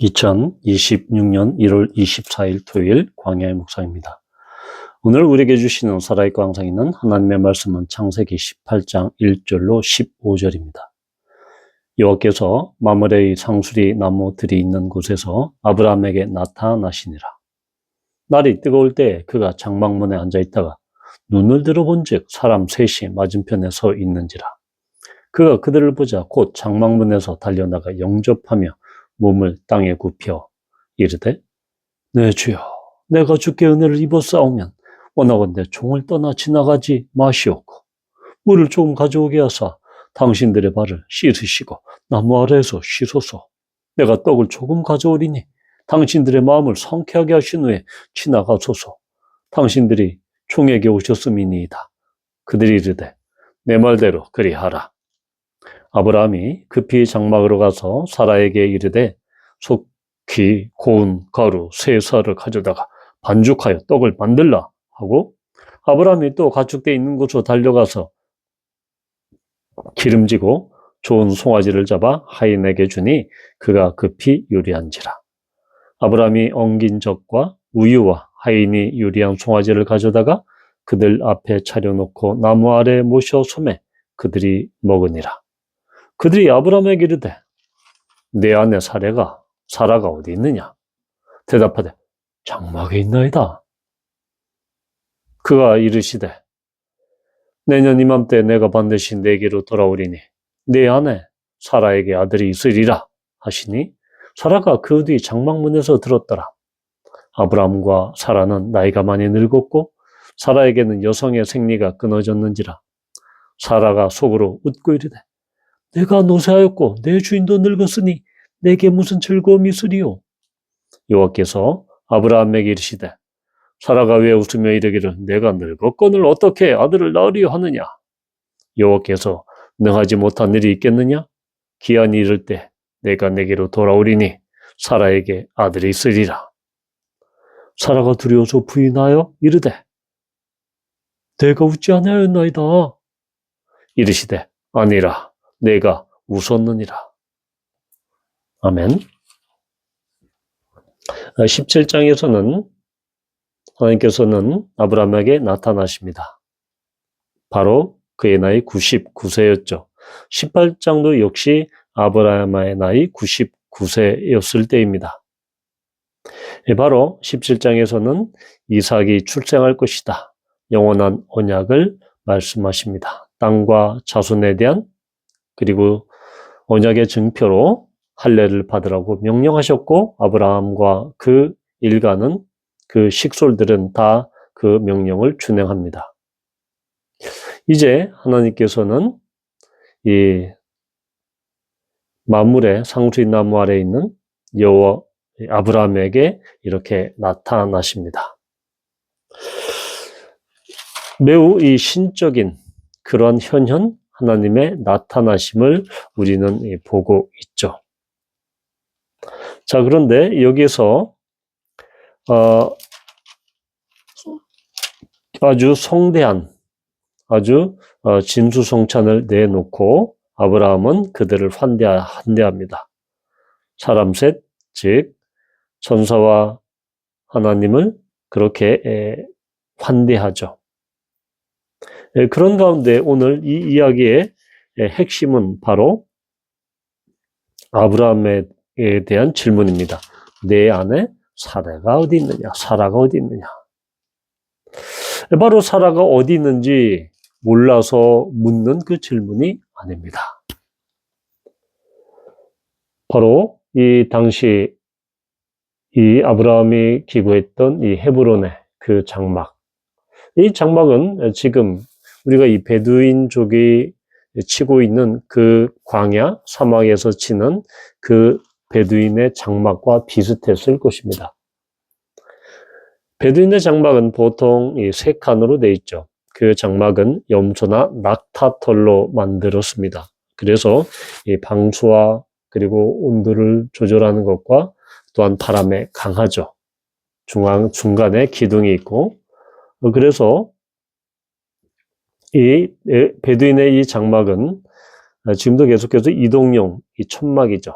2026년 1월 24일 토요일 광야의 묵상입니다. 오늘 우리에게 주시는 살아있고 항상 있는 하나님의 말씀은 창세기 18장 1절로 15절입니다. 여호와께서 마므레의 상수리 나무들이 있는 곳에서 아브라함에게 나타나시니라. 날이 뜨거울 때 그가 장막문에 앉아있다가 눈을 들어본즉 사람 셋이 맞은편에 서 있는지라. 그가 그들을 보자 곧 장막문에서 달려나가 영접하며 몸을 땅에 굽혀 이르되 내 주여 내가 주께 은혜를 입었사오면 원하건대 종을 떠나 지나가지 마시옵고 물을 조금 가져오게 하사 당신들의 발을 씻으시고 나무 아래에서 쉬소서. 내가 떡을 조금 가져오리니 당신들의 마음을 성쾌하게 하신 후에 지나가소서. 당신들이 종에게 오셨음이니이다. 그들이 이르되 내 말대로 그리하라. 아브라함이 급히 장막으로 가서 사라에게 이르되 속히 고운 가루 세 쌀을 가져다가 반죽하여 떡을 만들라 하고 아브라함이 또 가축대 있는 곳으로 달려가서 기름지고 좋은 송아지를 잡아 하인에게 주니 그가 급히 요리한지라. 아브라함이 엉긴 젖과 우유와 하인이 요리한 송아지를 가져다가 그들 앞에 차려놓고 나무 아래에 모셔 소매 그들이 먹으니라. 그들이 아브라함에게 이르되 내 아내 사라가 어디 있느냐? 대답하되 장막에 있나이다. 그가 이르시되 내년 이맘때 내가 반드시 내게로 돌아오리니 내 아내 사라에게 아들이 있으리라 하시니 사라가 그 뒤 장막문에서 들었더라. 아브라함과 사라는 나이가 많이 늙었고 사라에게는 여성의 생리가 끊어졌는지라. 사라가 속으로 웃고 이르되 내가 노쇠하였고 내 주인도 늙었으니 내게 무슨 즐거움이 있으리요? 여호와께서 아브라함에게 이르시되 사라가 왜 웃으며 이르기를 내가 늙었거늘 어떻게 아들을 낳으리요 하느냐? 여호와께서 능하지 못한 일이 있겠느냐? 기한이 이를 때 내가 내게로 돌아오리니 사라에게 아들이 있으리라. 사라가 두려워서 부인하여 이르되 내가 웃지 아니하였나이다. 이르시되 아니라 내가 웃었느니라. 아멘. 17장에서는 하나님께서는 아브라함에게 나타나십니다. 바로 그의 나이 99세였죠. 18장도 역시 아브라함의 나이 99세였을 때입니다. 바로 17장에서는 이삭이 출생할 것이다. 영원한 언약을 말씀하십니다. 땅과 자손에 대한 그리고 언약의 증표로 할례를 받으라고 명령하셨고 아브라함과 그 일가는 그 식솔들은 다 그 명령을 준행합니다. 이제 하나님께서는 이 만물의 상수리 나무 아래에 있는 여호와 아브라함에게 이렇게 나타나십니다. 매우 이 신적인 그런 현현 하나님의 나타나심을 우리는 보고 있죠. 자, 그런데 여기서 아주 성대한 아주 진수성찬을 내놓고 아브라함은 그들을 환대합니다. 사람 셋, 즉 천사와 하나님을 그렇게 환대하죠. 그런 가운데 오늘 이 이야기의 핵심은 바로 아브라함에 대한 질문입니다. 내 아내 사라가 어디 있느냐? 사라가 어디 있느냐? 바로 사라가 어디 있는지 몰라서 묻는 그 질문이 아닙니다. 바로 이 당시 이 아브라함이 기구했던 이 헤브론의 그 장막. 이 장막은 지금 우리가 이 베두인족이 치고 있는 그 광야 사막에서 치는 그 베두인의 장막과 비슷했을 것입니다. 베두인의 장막은 보통 이 세 칸으로 되어 있죠. 그 장막은 염소나 낙타털로 만들었습니다. 그래서 이 방수와 그리고 온도를 조절하는 것과 또한 바람에 강하죠. 중간에 기둥이 있고 그래서 이 베두인의 이 장막은 지금도 계속해서 이동용 이 천막이죠.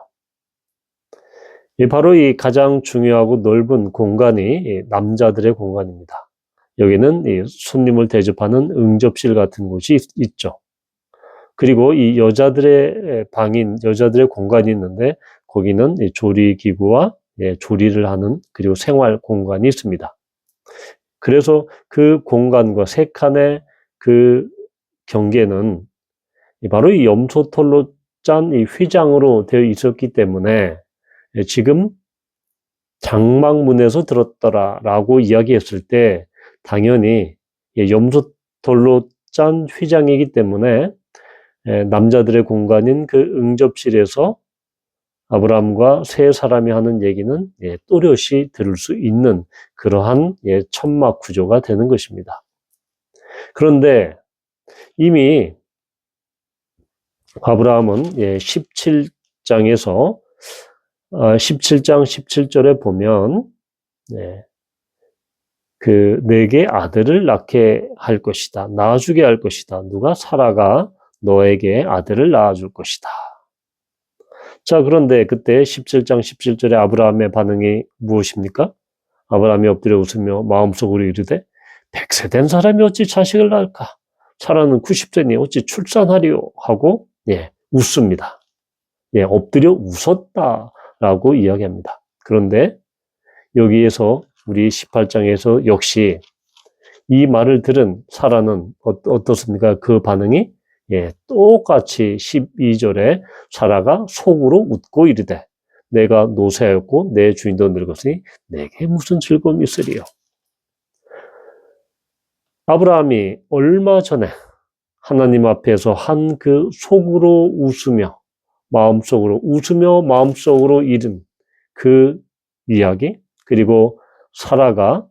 바로 이 가장 중요하고 넓은 공간이 남자들의 공간입니다. 여기는 이 손님을 대접하는 응접실 같은 곳이 있죠. 그리고 이 여자들의 여자들의 공간이 있는데 거기는 조리기구와 조리를 하는 그리고 생활 공간이 있습니다. 그래서 그 공간과 세 칸의 그 경계는 바로 이 염소털로 짠 이 휘장으로 되어 있었기 때문에 지금 장막문에서 들었더라라고 이야기했을 때 당연히 염소털로 짠 휘장이기 때문에 남자들의 공간인 그 응접실에서 아브라함과 세 사람이 하는 얘기는 또렷이 들을 수 있는 그러한 천막 구조가 되는 것입니다. 그런데 이미 아브라함은 17장에서 17장 17절에 보면 내게 아들을 낳게 할 것이다. 낳아주게 할 것이다. 누가? 사라가 너에게 아들을 낳아줄 것이다. 자, 그런데 그때 17장 17절에 아브라함의 반응이 무엇입니까? 아브라함이 엎드려 웃으며 마음속으로 이르되 100세 된 사람이 어찌 자식을 낳을까? 사라는 90세니 어찌 출산하리요? 하고 웃습니다. 엎드려 웃었다라고 이야기합니다. 그런데 여기에서 우리 18장에서 역시 이 말을 들은 사라는 어떻습니까? 그 반응이 똑같이 12절에 사라가 속으로 웃고 이르되 내가 노쇠하였고 내 주인도 늙었으니 내게 무슨 즐거움이 있으리요. 아브라함이 얼마 전에 하나님 앞에서 한 그 속으로 웃으며 마음속으로 이른 그 이야기, 그리고 사라가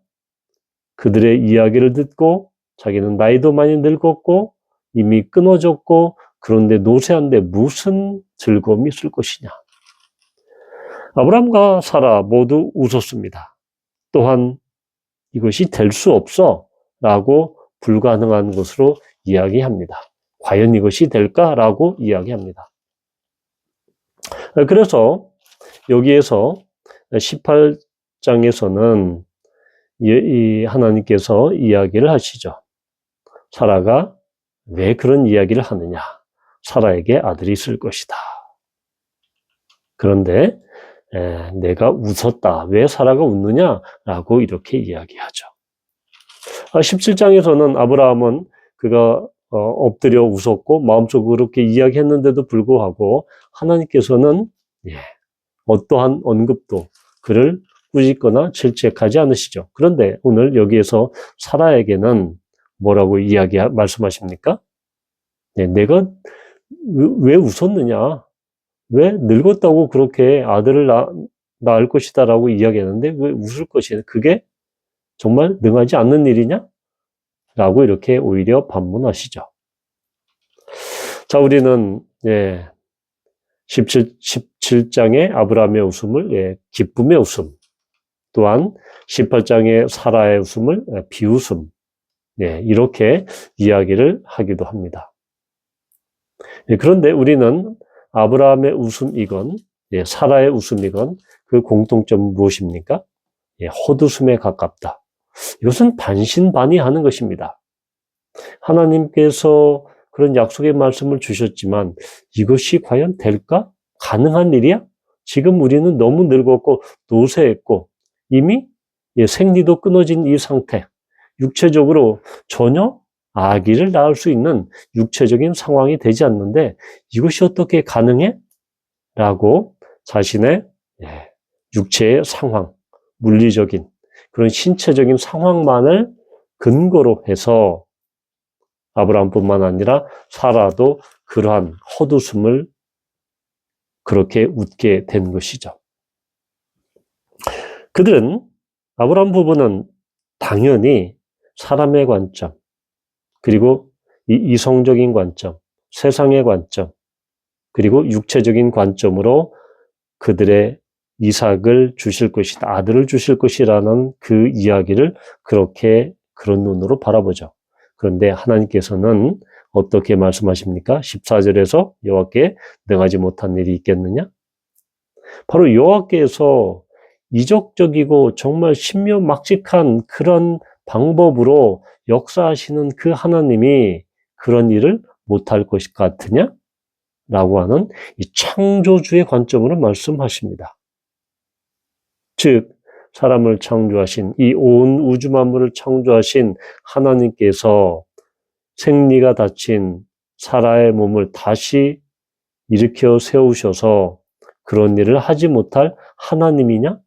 그들의 이야기를 듣고 자기는 나이도 많이 늙었고 이미 끊어졌고 그런데 노쇠한데 무슨 즐거움이 있을 것이냐. 아브라함과 사라 모두 웃었습니다. 또한 이것이 될 수 없어 라고 불가능한 것으로 이야기합니다. 과연 이것이 될까라고 이야기합니다. 그래서 여기에서 18장에서는 이 하나님께서 이야기를 하시죠. 사라가 왜 그런 이야기를 하느냐? 사라에게 아들이 있을 것이다. 그런데 내가 웃었다. 왜 사라가 웃느냐라고 이렇게 이야기하죠. 17장에서는 아브라함은 그가 엎드려 웃었고 마음속으로 그렇게 이야기했는데도 불구하고 하나님께서는 어떠한 언급도 그를 꾸짖거나 질책하지 않으시죠. 그런데 오늘 여기에서 사라에게는 뭐라고 말씀하십니까? 내가 왜 웃었느냐? 왜 늙었다고 그렇게 아들을 낳을 것이다 라고 이야기하는데 왜 웃을 것이냐? 그게 정말 능하지 않는 일이냐? 라고 이렇게 오히려 반문하시죠. 자, 우리는 17장의 아브라함의 웃음을 기쁨의 웃음, 또한 18장의 사라의 웃음을 비웃음, 이렇게 이야기를 하기도 합니다. 그런데 우리는 아브라함의 웃음이건 사라의 웃음이건 그 공통점은 무엇입니까? 헛웃음에 가깝다. 이것은 반신반의하는 것입니다. 하나님께서 그런 약속의 말씀을 주셨지만 이것이 과연 될까? 가능한 일이야? 지금 우리는 너무 늙었고 노쇠했고 이미 생리도 끊어진 이 상태, 육체적으로 전혀 아기를 낳을 수 있는 육체적인 상황이 되지 않는데 이것이 어떻게 가능해? 라고 자신의 육체의 상황, 물리적인 그런 신체적인 상황만을 근거로 해서 아브라함뿐만 아니라 사라도 그러한 헛웃음을 그렇게 웃게 된 것이죠. 그들은 아브라함 부부는 당연히 사람의 관점, 그리고 이성적인 관점, 세상의 관점, 그리고 육체적인 관점으로 그들의 이삭을 주실 것이다, 아들을 주실 것이라는 그 이야기를 그런 눈으로 바라보죠. 그런데 하나님께서는 어떻게 말씀하십니까? 14절에서 여호와께 능하지 못한 일이 있겠느냐? 바로 여호와께서 이적적이고 정말 신묘막직한 그런 방법으로 역사하시는 그 하나님이 그런 일을 못할 것 같으냐? 라고 하는 이 창조주의 관점으로 말씀하십니다. 즉, 사람을 창조하신, 이 온 우주 만물을 창조하신 하나님께서 생리가 닫힌 사라의 몸을 다시 일으켜 세우셔서 그런 일을 하지 못할 하나님이냐?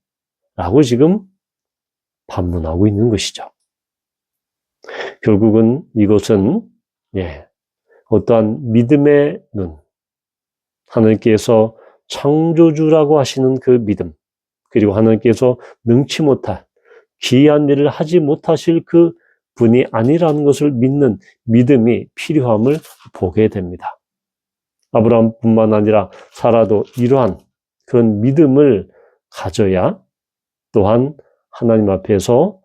라고 지금 반문하고 있는 것이죠. 결국은 이것은 어떠한 믿음의 눈, 하나님께서 창조주라고 하시는 그 믿음, 그리고 하나님께서 능치 못할 기이한 일을 하지 못하실 그 분이 아니라는 것을 믿는 믿음이 필요함을 보게 됩니다. 아브라함뿐만 아니라 사라도 이러한 그런 믿음을 가져야 또한 하나님 앞에서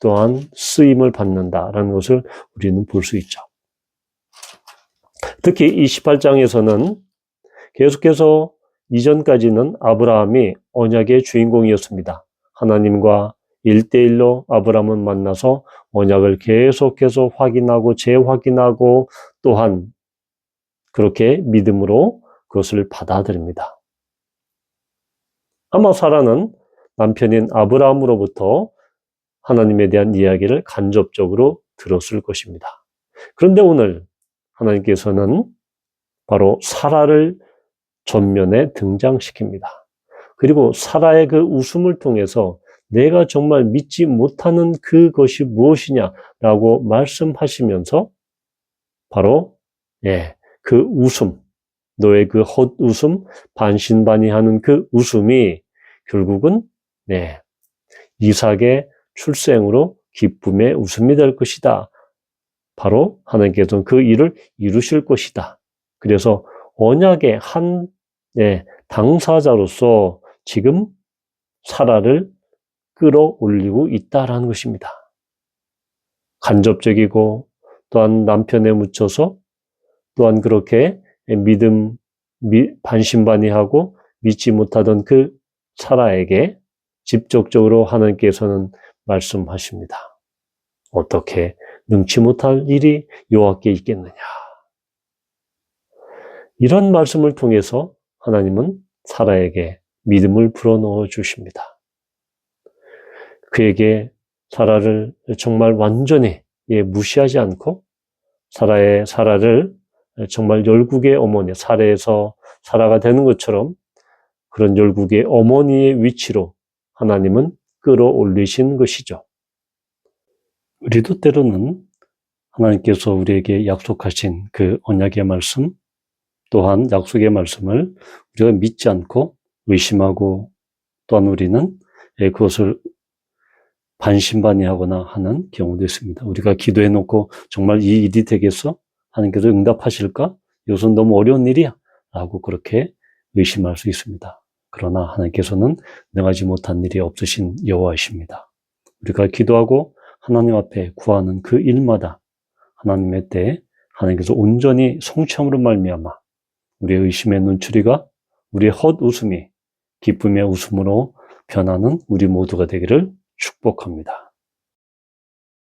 또한 쓰임을 받는다라는 것을 우리는 볼 수 있죠. 특히 이 18장에서는 계속해서 이전까지는 아브라함이 언약의 주인공이었습니다. 하나님과 1대1로 아브라함은 만나서 언약을 계속해서 확인하고 재확인하고 또한 그렇게 믿음으로 그것을 받아들입니다. 아마 사라는 남편인 아브라함으로부터 하나님에 대한 이야기를 간접적으로 들었을 것입니다. 그런데 오늘 하나님께서는 바로 사라를 전면에 등장시킵니다. 그리고 사라의 그 웃음을 통해서 내가 정말 믿지 못하는 그것이 무엇이냐라고 말씀하시면서 바로 그 웃음, 너의 그 헛웃음, 반신반의하는 그 웃음이 결국은 이삭의 출생으로 기쁨의 웃음이 될 것이다. 바로 하나님께서는 그 일을 이루실 것이다. 그래서 언약의 한 당사자로서 지금 사라를 끌어올리고 있다라는 것입니다. 간접적이고 또한 남편에 묻혀서 또한 그렇게 반신반의하고 믿지 못하던 그 사라에게 직접적으로 하나님께서는 말씀하십니다. 어떻게 능치 못할 일이 여호와께 있겠느냐. 이런 말씀을 통해서 하나님은 사라에게 믿음을 불어넣어 주십니다. 그에게 사라를 정말 완전히 무시하지 않고 사라를 정말 열국의 어머니, 사라에서 사라가 되는 것처럼 그런 열국의 어머니의 위치로 하나님은 끌어올리신 것이죠. 우리도 때로는 하나님께서 우리에게 약속하신 그 언약의 말씀, 또한 약속의 말씀을 우리가 믿지 않고 의심하고 또한 우리는 그것을 반신반의하거나 하는 경우도 있습니다. 우리가 기도해놓고 정말 이 일이 되겠어? 하나님께서 응답하실까? 이것은 너무 어려운 일이야 라고 그렇게 의심할 수 있습니다. 그러나 하나님께서는 능하지 못한 일이 없으신 여호와이십니다. 우리가 기도하고 하나님 앞에 구하는 그 일마다 하나님의 때에 하나님께서 온전히 성취함으로 말미암아 우리의 의심의 눈초리가 우리의 헛웃음이 기쁨의 웃음으로 변하는 우리 모두가 되기를 축복합니다.